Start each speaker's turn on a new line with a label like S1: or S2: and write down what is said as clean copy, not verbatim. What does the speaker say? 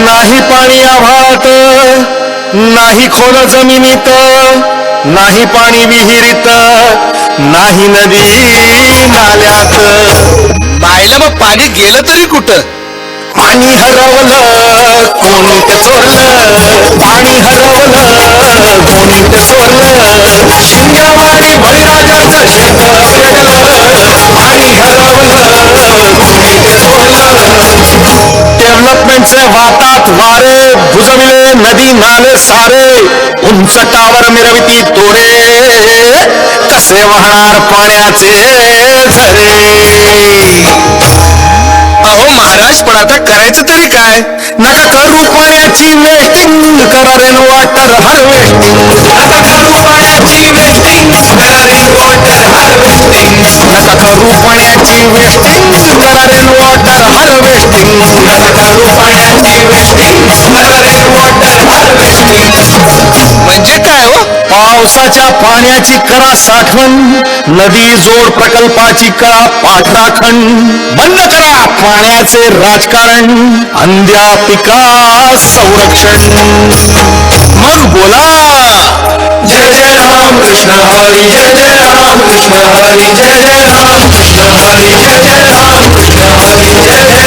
S1: नाही पाणी आभाळात, नाही खोल जमिनीत, नाही पाणी विहिरीत, नाही नदी नाल्यात.
S2: बायला मग पाणी गेलं तरी कुठं?
S1: पाणी हरवलं कोणी ते चोरलं, पाणी हरवलं कोणी ते चोरलं, शिंगवाडी बळीराजाचं शेत पेटलं, पाणी हरवलं कोणी ते चोरलं. डेव्हलपमेंटचे वातात वारे, बुजविले नदी नाले सारे, उंच टावर मिरविती दोरे, कसे वाहणार पाण्याचे झरे.
S2: अहो महाराज, पण आता करायचं तरी काय?
S1: नका करू पाण्याची वेस्टिंग, करा रेन वॉटर हार्वेस्टिंग. नका करू पाण्याची वेस्टिंग, करा रेन वॉटर हार्वेस्टिंग. नका करू पाण्याची वेस्टिंग, करा रेन वॉटर हार्वेस्टिंग. नका करू पाण्याची वेस्टिंग, करा रेन वॉटर हार्वेस्टिंग.
S2: म्हणजे काय हो?
S1: पावसाच्या पाण्याची करा साठवण, नदी जोड प्रकल्पाची करा पाठराखण. बंद करा पाण्याचे राजकारण, अंध्या पिका संरक्षण. मग बोला जय जय राम कृष्ण हरी, जय जय राम कृष्ण हरी, जय जय राम कृष्ण हरी, जय जय राम कृष्ण हरी, जय जय